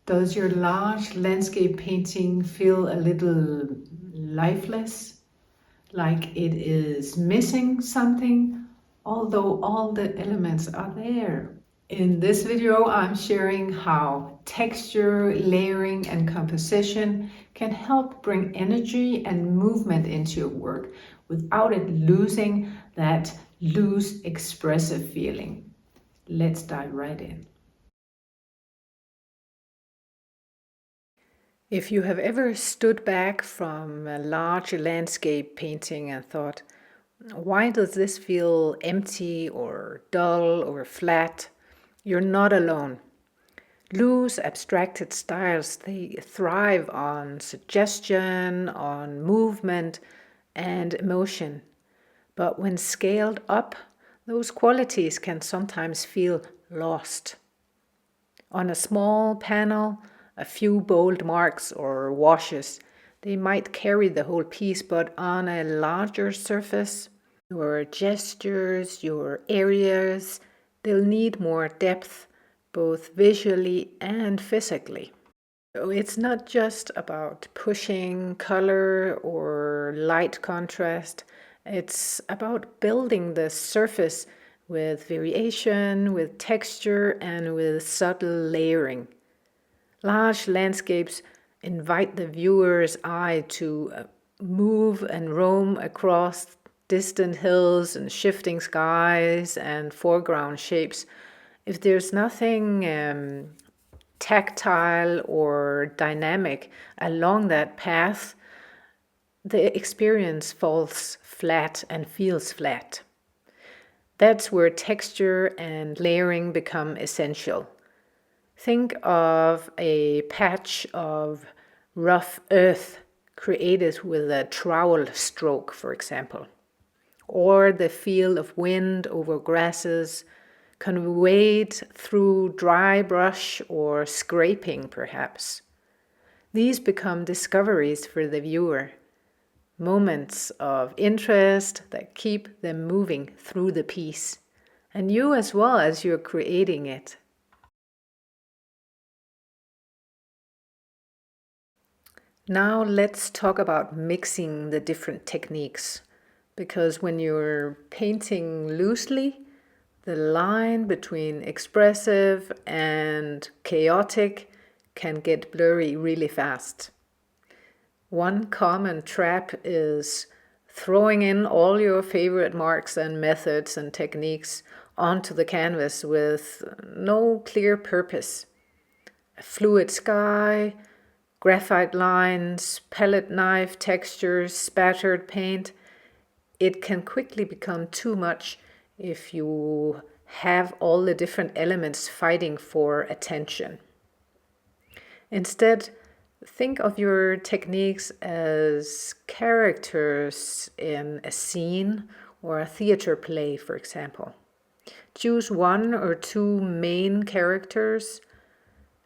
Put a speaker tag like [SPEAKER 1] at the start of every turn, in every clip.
[SPEAKER 1] Does your large landscape painting feel a little lifeless? Like it is missing something, although all the elements are there? In this video, I'm sharing how texture, layering, and composition can help bring energy and movement into your work without it losing that loose, expressive feeling. Let's dive right in. If you have ever stood back from a large landscape painting and thought, why does this feel empty or dull or flat? You're not alone. Loose, abstracted styles, they thrive on suggestion, on movement and emotion. But when scaled up, those qualities can sometimes feel lost. On a small panel, a few bold marks or washes, they might carry the whole piece, but on a larger surface, your gestures, your areas, they'll need more depth, both visually and physically. So it's not just about pushing color or light contrast, it's about building the surface with variation, with texture, and with subtle layering. Large landscapes invite the viewer's eye to move and roam across distant hills and shifting skies and foreground shapes. If there's nothing tactile or dynamic along that path, the experience falls flat and feels flat. That's where texture and layering become essential. Think of a patch of rough earth created with a trowel stroke, for example, or the feel of wind over grasses conveyed through dry brush or scraping, perhaps. These become discoveries for the viewer, moments of interest that keep them moving through the piece, and you as well as you're creating it. Now let's talk about mixing the different techniques, because when you're painting loosely, the line between expressive and chaotic can get blurry really fast. One common trap is throwing in all your favorite marks and methods and techniques onto the canvas with no clear purpose. A fluid sky, graphite lines, palette knife textures, spattered paint. It can quickly become too much if you have all the different elements fighting for attention. Instead, think of your techniques as characters in a scene or a theater play, for example. Choose one or two main characters.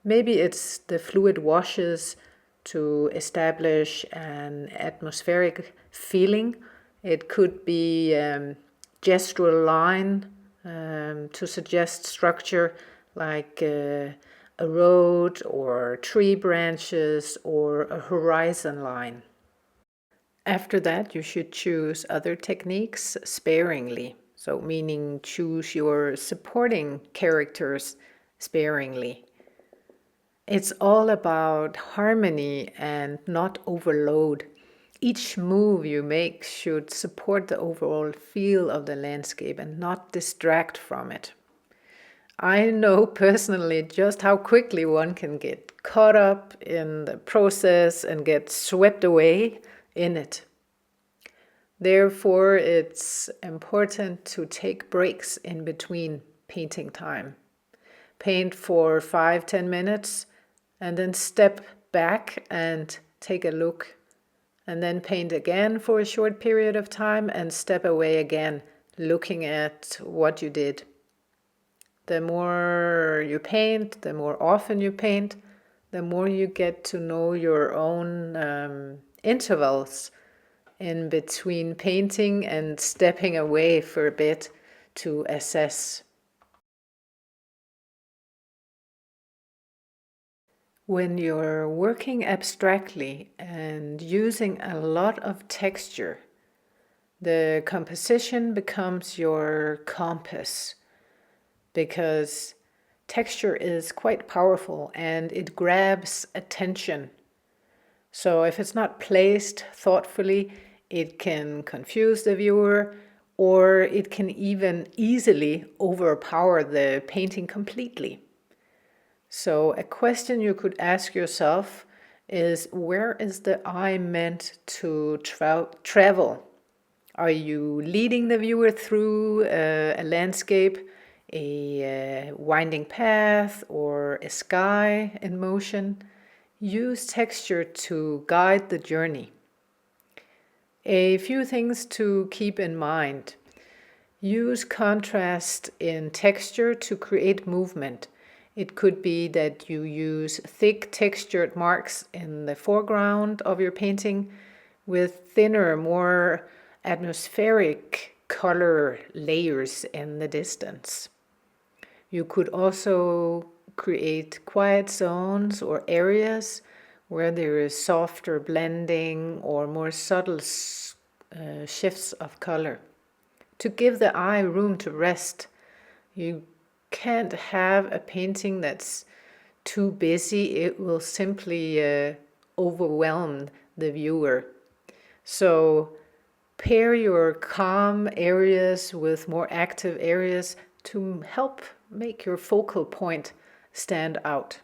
[SPEAKER 1] Maybe it's the fluid washes to establish an atmospheric feeling. It could be gestural line to suggest structure, like a road or tree branches or a horizon line. After that, you should choose other techniques sparingly. So meaning choose your supporting characters sparingly. It's all about harmony and not overload. Each move you make should support the overall feel of the landscape and not distract from it. I know personally just how quickly one can get caught up in the process and get swept away in it. Therefore, it's important to take breaks in between painting time. Paint for 5-10 minutes and then step back and take a look, and then paint again for a short period of time and step away again, looking at what you did. The more you paint, the more often you paint, the more you get to know your own intervals in between painting and stepping away for a bit to assess. When you're working abstractly and using a lot of texture, the composition becomes your compass, because texture is quite powerful and it grabs attention. So if it's not placed thoughtfully, it can confuse the viewer, or it can even easily overpower the painting completely. So a question you could ask yourself is, where is the eye meant to travel? Are you leading the viewer through a landscape, a winding path, or a sky in motion? Use texture to guide the journey. A few things to keep in mind. Use contrast in texture to create movement. It could be that you use thick textured marks in the foreground of your painting with thinner, more atmospheric color layers in the distance. You could also create quiet zones or areas where there is softer blending or more subtle shifts of color, to give the eye room to rest. You can't have a painting that's too busy. It will simply overwhelm the viewer. So pair your calm areas with more active areas to help make your focal point stand out.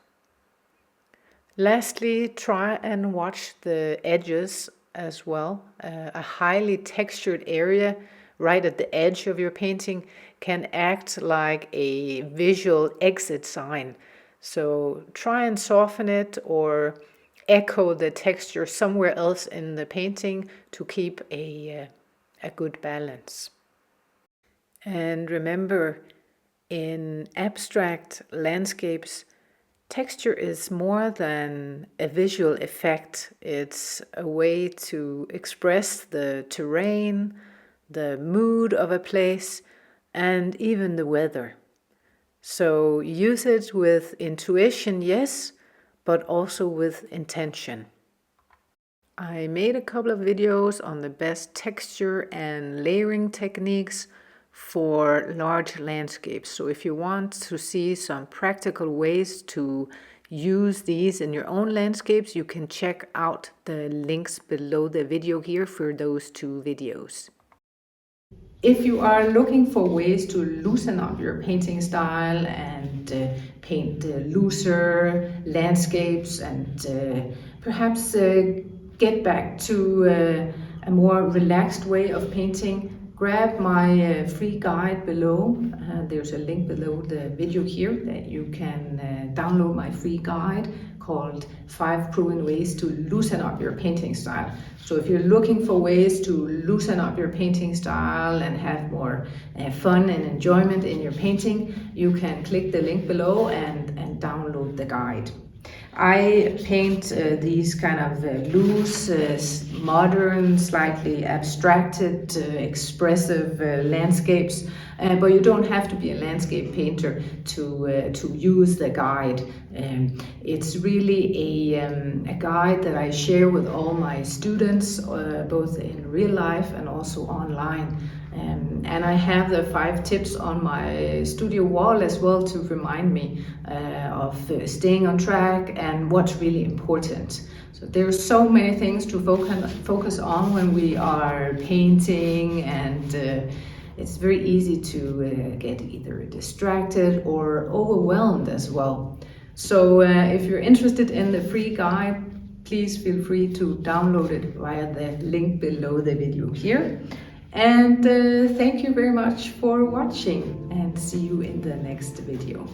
[SPEAKER 1] Lastly, try and watch the edges as well. A highly textured area right at the edge of your painting can act like a visual exit sign. So try and soften it or echo the texture somewhere else in the painting to keep a good balance. And remember, in abstract landscapes, texture is more than a visual effect. It's a way to express the terrain, the mood of a place, and even the weather. So use it with intuition, yes, but also with intention. I made a couple of videos on the best texture and layering techniques for large landscapes. So if you want to see some practical ways to use these in your own landscapes, you can check out the links below the video here for those two videos. If you are looking for ways to loosen up your painting style and paint looser landscapes and perhaps get back to a more relaxed way of painting, grab my free guide below. There's a link below the video here that you can download my free guide called 5 Proven Ways to Loosen Up Your Painting Style. So if you're looking for ways to loosen up your painting style and have more fun and enjoyment in your painting, you can click the link below and download the guide. I paint these kind of loose, modern, slightly abstracted, expressive landscapes, but you don't have to be a landscape painter to use the guide. It's really a guide that I share with all my students, both in real life and also online. And I have the 5 tips on my studio wall as well to remind me of staying on track and what's really important. So there's so many things to focus on when we are painting, and it's very easy to get either distracted or overwhelmed as well. So if you're interested in the free guide, please feel free to download it via the link below the video here. And thank you very much for watching, and see you in the next video.